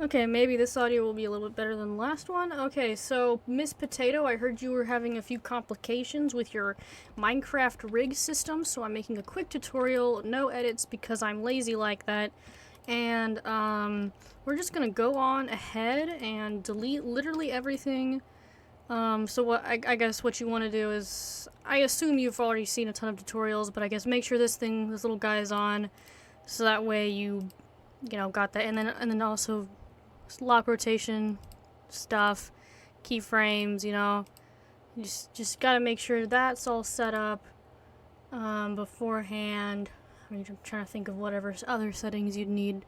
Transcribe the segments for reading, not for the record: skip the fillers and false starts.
Okay, maybe this audio will be a little bit better than the last one. Okay, so Miss Potato, I heard you were having a few complications with your Minecraft rig system, so I'm making a quick tutorial, no edits because I'm lazy like that. And we're just gonna go on ahead and delete literally everything. So what I guess what you want to do is, I assume you've already seen a ton of tutorials, but I guess make sure this little guy is on, so that way you know, got that, and then also lock rotation stuff, keyframes, you know, you just gotta make sure that's all set up beforehand. I'm trying to think of whatever other settings you'd need.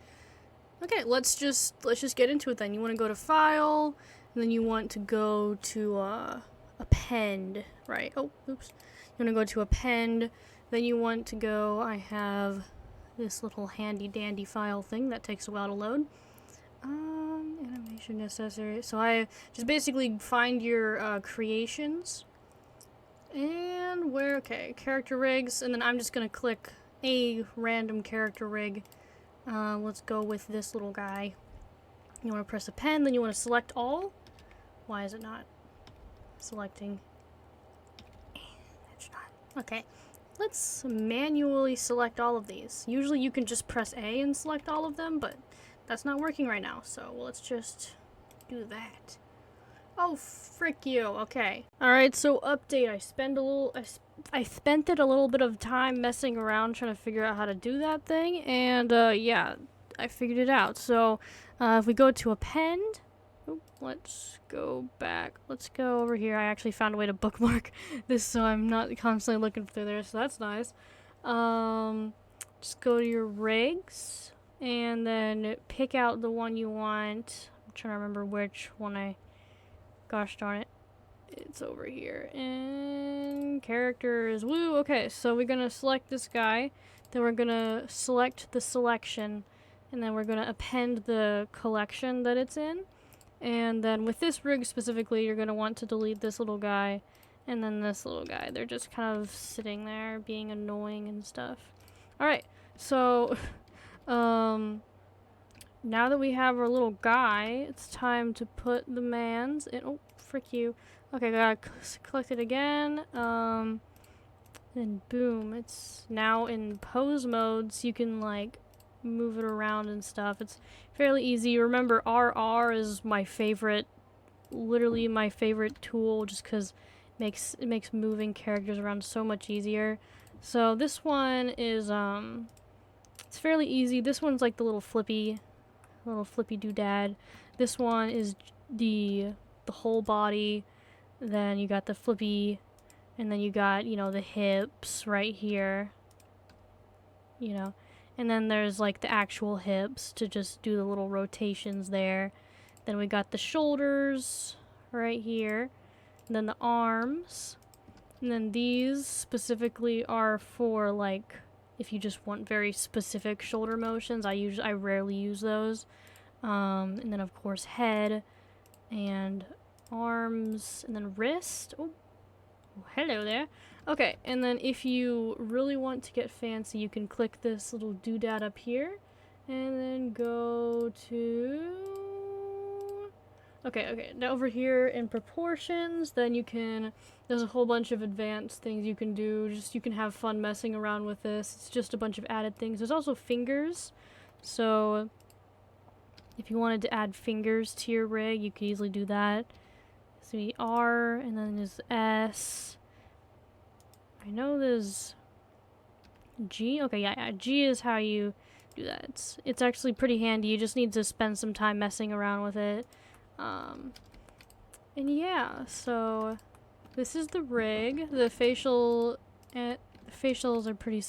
Okay, let's just get into it then. You want to go to File, and then you want to go to Append, right? Oh, oops. You want to go to Append, then you want to go, I have this little handy dandy file thing that takes a while to load. Animation necessary. So I just basically find your creations, and okay, character rigs, and then I'm just gonna click a random character rig. Let's go with this little guy. You want to press Append, then you want to select all. Why is it not selecting? It's not. Okay. Let's manually select all of these. Usually you can just press A and select all of them, but that's not working right now, so let's just do that. Oh, frick you. Okay. Alright, so update. I spent it a little bit of time messing around trying to figure out how to do that thing, and yeah, I figured it out. So if we go to Append, let's go back. Let's go over here. I actually found a way to bookmark this so I'm not constantly looking through there, so that's nice. Just go to your rigs, and then pick out the one you want. I'm trying to remember which one gosh darn it. It's over here. And characters. Woo! Okay, so we're gonna select this guy. Then we're gonna select the selection. And then we're gonna append the collection that it's in. And then with this rig specifically, you're gonna want to delete this little guy. And then this little guy. They're just kind of sitting there being annoying and stuff. Alright, so now that we have our little guy, it's time to put the mans in. Oh, frick you. Okay, gotta collect it again. And boom, it's now in pose mode, so you can like move it around and stuff. It's fairly easy. Remember, RR is my favorite, literally my favorite tool, just because it makes moving characters around so much easier. So this one is it's fairly easy. This one's like the little flippy doodad. This one is the whole body. Then you got the flippy, and then you got, you know, the hips right here. You know, and then there's like the actual hips to just do the little rotations there. Then we got the shoulders right here. And then the arms. And then these specifically are for like if you just want very specific shoulder motions. I rarely use those. And then of course head and arms and then wrist. Oh, hello there. Okay, and then if you really want to get fancy, you can click this little doodad up here and then go to okay, now over here in proportions, then there's a whole bunch of advanced things you can do. You can have fun messing around with this. It's just a bunch of added things. There's also fingers. So if you wanted to add fingers to your rig, you could easily do that. So R, and then there's S. I know there's G. Okay, yeah, G is how you do that. It's actually pretty handy. You just need to spend some time messing around with it. And yeah, so this is the rig. The facials are pretty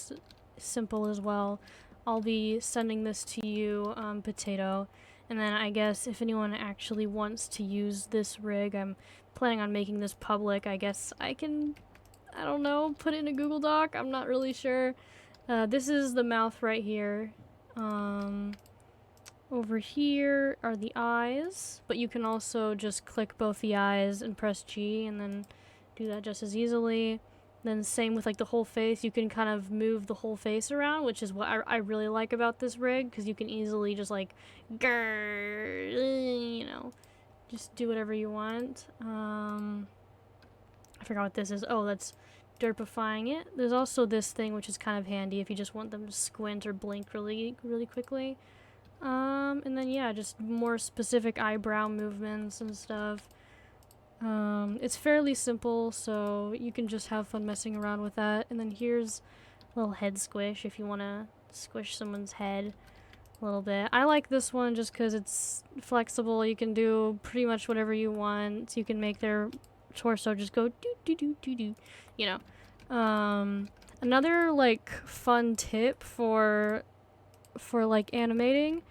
simple as well. I'll be sending this to you, Potato. And then I guess if anyone actually wants to use this rig, I'm planning on making this public. I guess I can, I don't know, put it in a Google Doc. I'm not really sure. This is the mouth right here. Over here are the eyes, but you can also just click both the eyes and press G and then do that just as easily. Then same with like the whole face, you can kind of move the whole face around, which is what I really like about this rig, because you can easily just like, you know, just do whatever you want. I forgot what this is. Oh, that's derpifying it. There's also this thing which is kind of handy if you just want them to squint or blink really quickly. And then yeah, just more specific eyebrow movements and stuff. It's fairly simple, so you can just have fun messing around with that. And then here's a little head squish if you want to squish someone's head a little bit. I like this one just because it's flexible. You can do pretty much whatever you want. You can make their torso just go do do do do do, you know. Another like fun tip for like animating,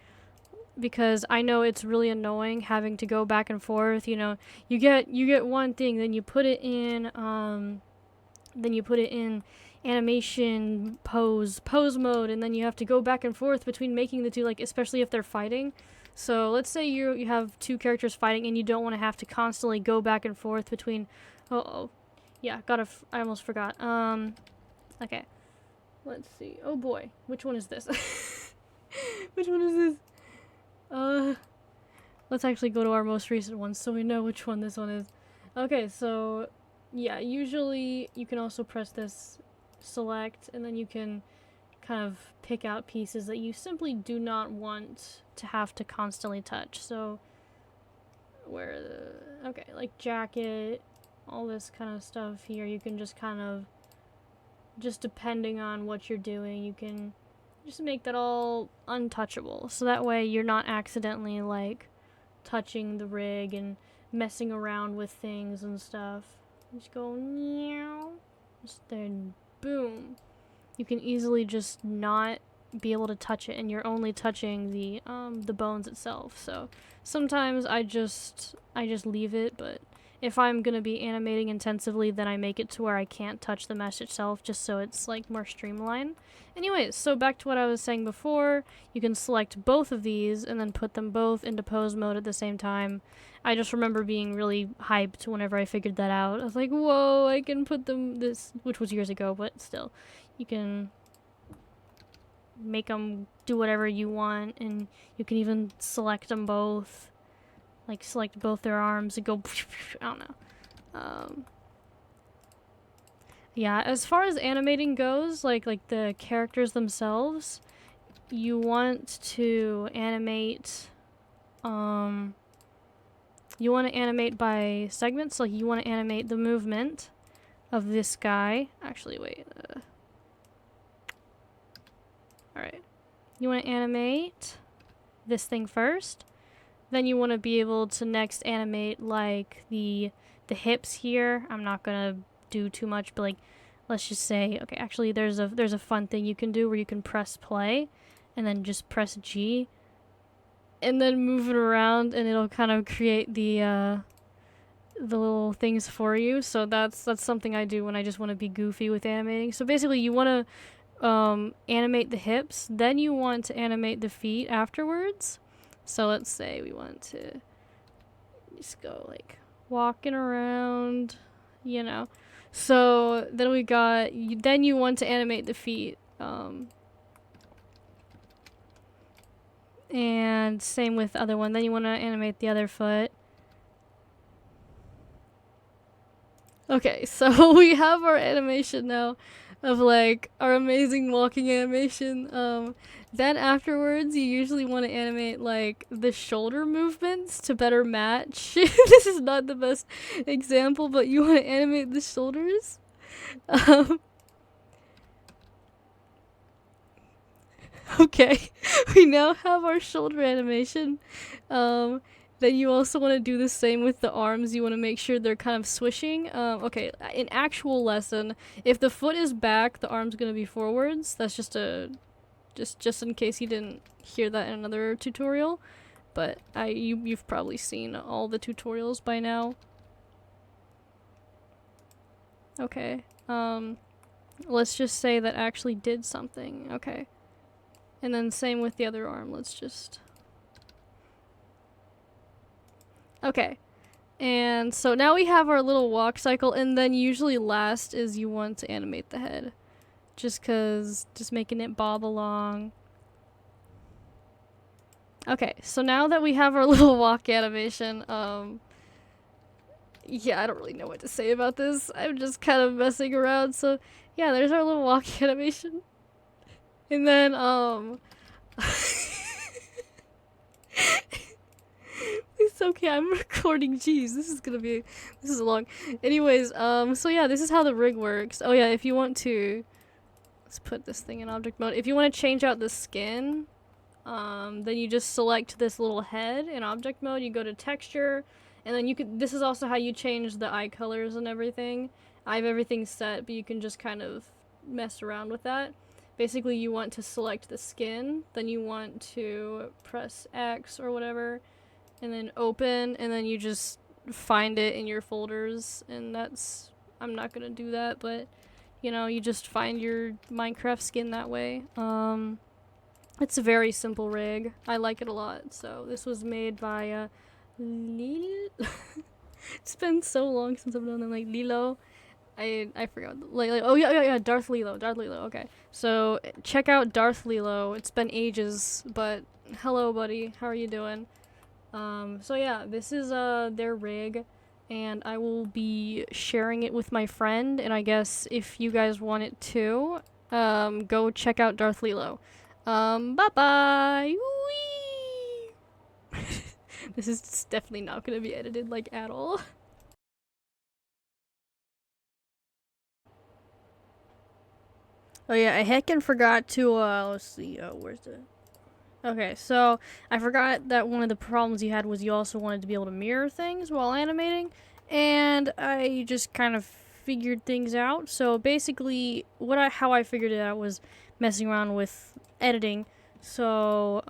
because I know it's really annoying having to go back and forth, you know. You get one thing, then you put it in animation pose mode, and then you have to go back and forth between making the two, like especially if they're fighting. So let's say you have two characters fighting and you don't want to have to constantly go back and forth between yeah, I almost forgot. Okay. Let's see. Oh boy, which one is this? Which one is this? Let's actually go to our most recent one so we know which one this one is. Okay, so yeah, usually you can also press this select, and then you can kind of pick out pieces that you simply do not want to have to constantly touch. So okay, like jacket, all this kind of stuff here, you can just kind of, just depending on what you're doing, you can just make that all untouchable, so that way you're not accidentally like touching the rig and messing around with things and stuff. Just go meow, just then boom. You can easily just not be able to touch it, and you're only touching the bones itself. So sometimes I just leave it, but if I'm gonna be animating intensively, then I make it to where I can't touch the mesh itself, just so it's like more streamlined. Anyways, so back to what I was saying before, you can select both of these and then put them both into pose mode at the same time. I just remember being really hyped whenever I figured that out. I was like, whoa, I can put them which was years ago, but still. You can make them do whatever you want, and you can even select them both. Like, select both their arms and go, I don't know. Yeah, as far as animating goes, like the characters themselves, you want to animate, you want to animate by segments. Like, you want to animate the movement of this guy. Actually, wait. Alright. You want to animate this thing first. Then you want to be able to next animate like the hips here. I'm not gonna do too much, but like, let's just say, okay, actually there's a fun thing you can do where you can press play and then just press G and then move it around, and it'll kind of create the little things for you. So that's something I do when I just want to be goofy with animating. So basically you want to animate the hips, then you want to animate the feet afterwards. So let's say we want to just go like walking around, you know. So then we got, then you want to animate the feet. And same with the other one. Then you want to animate the other foot. Okay, so we have our animation now of like our amazing walking animation. Then afterwards you usually want to animate like the shoulder movements to better match. This is not the best example, but you want to animate the shoulders. Okay, we now have our shoulder animation. Then you also want to do the same with the arms. You want to make sure they're kind of swishing. Okay, in actual lesson, if the foot is back, the arm's going to be forwards. That's just in case you didn't hear that in another tutorial. But you've probably seen all the tutorials by now. Okay, let's just say that actually did something. Okay. And then same with the other arm. Let's just... Okay. And so now we have our little walk cycle, and then usually last is you want to animate the head. Just making it bob along. Okay, so now that we have our little walk animation, yeah, I don't really know what to say about this. I'm just kind of messing around, so yeah, there's our little walk animation. And then, it's okay, I'm recording, jeez, this is long. Anyways, so yeah, this is how the rig works. Oh yeah, if you want to, let's put this thing in object mode. If you want to change out the skin, then you just select this little head in object mode, you go to texture, and then this is also how you change the eye colors and everything. I have everything set, but you can just kind of mess around with that. Basically, you want to select the skin, then you want to press X or whatever, and then open, and then you just find it in your folders, and I'm not gonna do that, but, you know, you just find your Minecraft skin that way. It's a very simple rig. I like it a lot. So this was made by It's been so long since I've done them, like Lilo. I forgot. Like oh yeah, Darth Lilo. Okay. So check out Darth Lilo. It's been ages, but hello buddy. How are you doing? So yeah, this is their rig, and I will be sharing it with my friend, and I guess if you guys want it too, go check out Darth Lilo. Bye-bye! Whee! This is definitely not gonna be edited, like, at all. Oh yeah, I heckin' forgot to, let's see, where's the... Okay, so I forgot that one of the problems you had was you also wanted to be able to mirror things while animating, and I just kind of figured things out. So basically, how I figured it out was messing around with editing. So,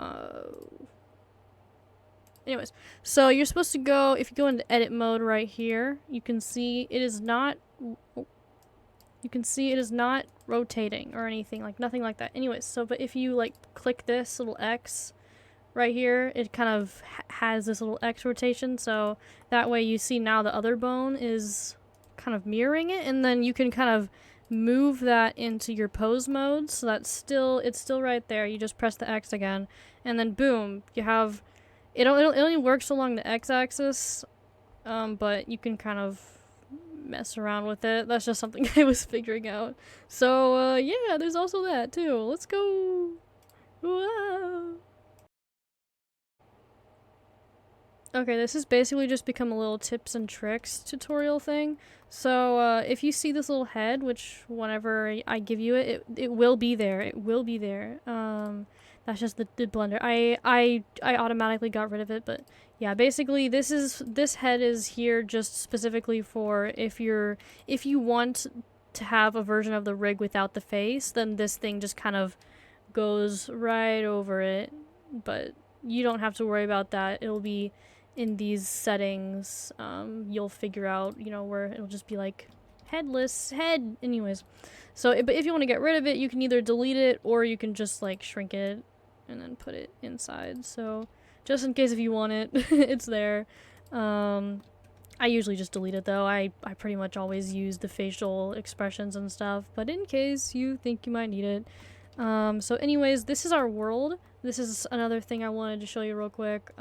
anyways, so you're supposed to go, if you go into edit mode right here, you can see it is not, rotating or anything, like nothing like that. Anyways, so, but if you like click this little X right here, it kind of has this little X rotation, so that way you see now the other bone is kind of mirroring it, and then you can kind of move that into your pose mode, so it's still right there. You just press the X again, and then boom, you have it only works along the X-axis, but you can kind of mess around with it. That's just something I was figuring out. So yeah, there's also that too. Let's go. Wow. Okay, this has basically just become a little tips and tricks tutorial thing. So, if you see this little head, which whenever I give you it, it will be there. It will be there. That's just the blender. I automatically got rid of it, but yeah, basically this head is here just specifically for if you want to have a version of the rig without the face, then this thing just kind of goes right over it, but you don't have to worry about that. It'll be in these settings. You'll figure out, you know, where it'll just be like headless head. Anyways, so but if you want to get rid of it, you can either delete it or you can just like shrink it and then put it inside. So just in case if you want it, it's there. I usually just delete it though. I pretty much always use the facial expressions and stuff, but in case you think you might need it. So anyways, this is our world. This is another thing I wanted to show you real quick.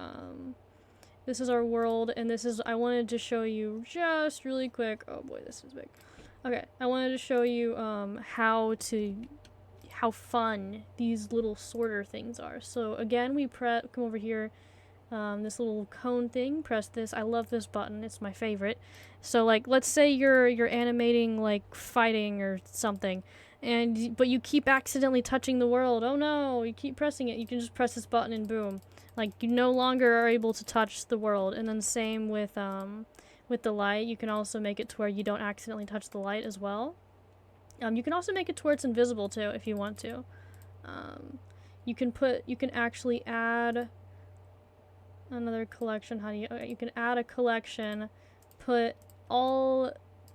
This is our world, and I wanted to show you just really quick. Oh boy, this is big. Okay, I wanted to show you how fun these little sorter things are. So again, we come over here, this little cone thing, press this. I love this button, it's my favorite. So like, let's say you're animating like fighting or something, but you keep accidentally touching the world. Oh no, you keep pressing it. You can just press this button and boom. Like, you no longer are able to touch the world. And then same with the light. You can also make it to where you don't accidentally touch the light as well. You can also make it to where it's invisible too, if you want to. You can actually add another collection. You can add a collection, put all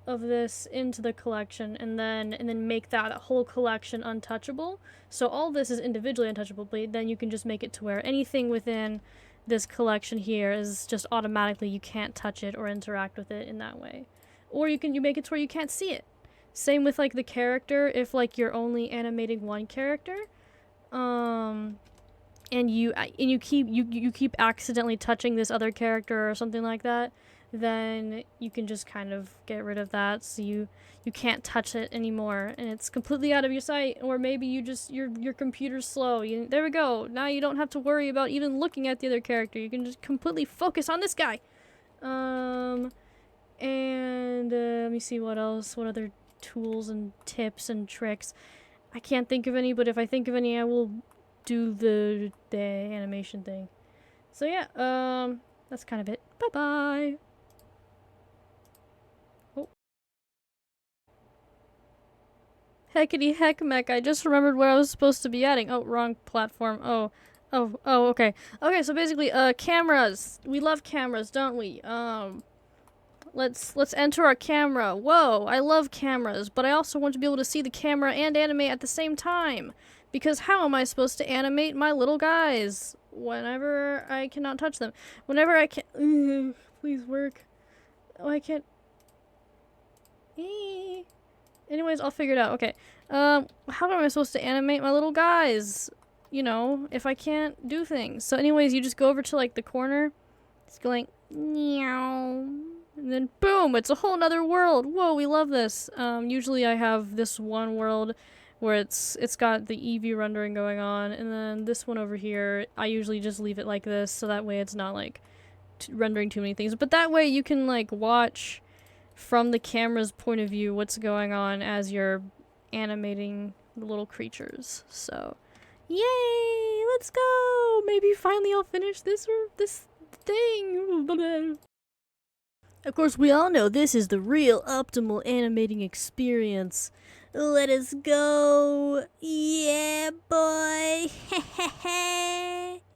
of this into the collection, and then make that whole collection untouchable. So all this is individually untouchable, but then you can just make it to where anything within this collection here is just automatically you can't touch it or interact with it in that way. Or you make it to where you can't see it. Same with like the character, if like you're only animating one character, and you keep accidentally touching this other character or something like that, then you can just kind of get rid of that, so you can't touch it anymore and it's completely out of your sight. Or maybe you just your computer's slow. There we go. Now you don't have to worry about even looking at the other character. You can just completely focus on this guy. And let me see what else. What other tools and tips and tricks? I can't think of any, but if I think of any, I will do the animation thing. So yeah, that's kind of it. Bye bye. Oh. Heckity heck mech, I just remembered where I was supposed to be adding. Oh, wrong platform. Oh, okay. Okay, so basically, cameras. We love cameras, don't we? Let's enter our camera. Whoa, I love cameras, but I also want to be able to see the camera and animate at the same time. Because how am I supposed to animate my little guys whenever I cannot touch them? Whenever I can... please work. Oh, I can't... Anyways, I'll figure it out. Okay. How am I supposed to animate my little guys? You know, if I can't do things. So anyways, you just go over to, like, the corner. It's going... meow. And then boom, it's a whole nother world. Whoa, we love this. Usually I have this one world where it's got the Eevee rendering going on, and then this one over here, I usually just leave it like this, so that way it's not like rendering too many things. But that way you can like watch from the camera's point of view what's going on as you're animating the little creatures. So, yay! Let's go! Maybe finally I'll finish this thing. Of course, we all know this is the real optimal animating experience. Let us go. Yeah, boy.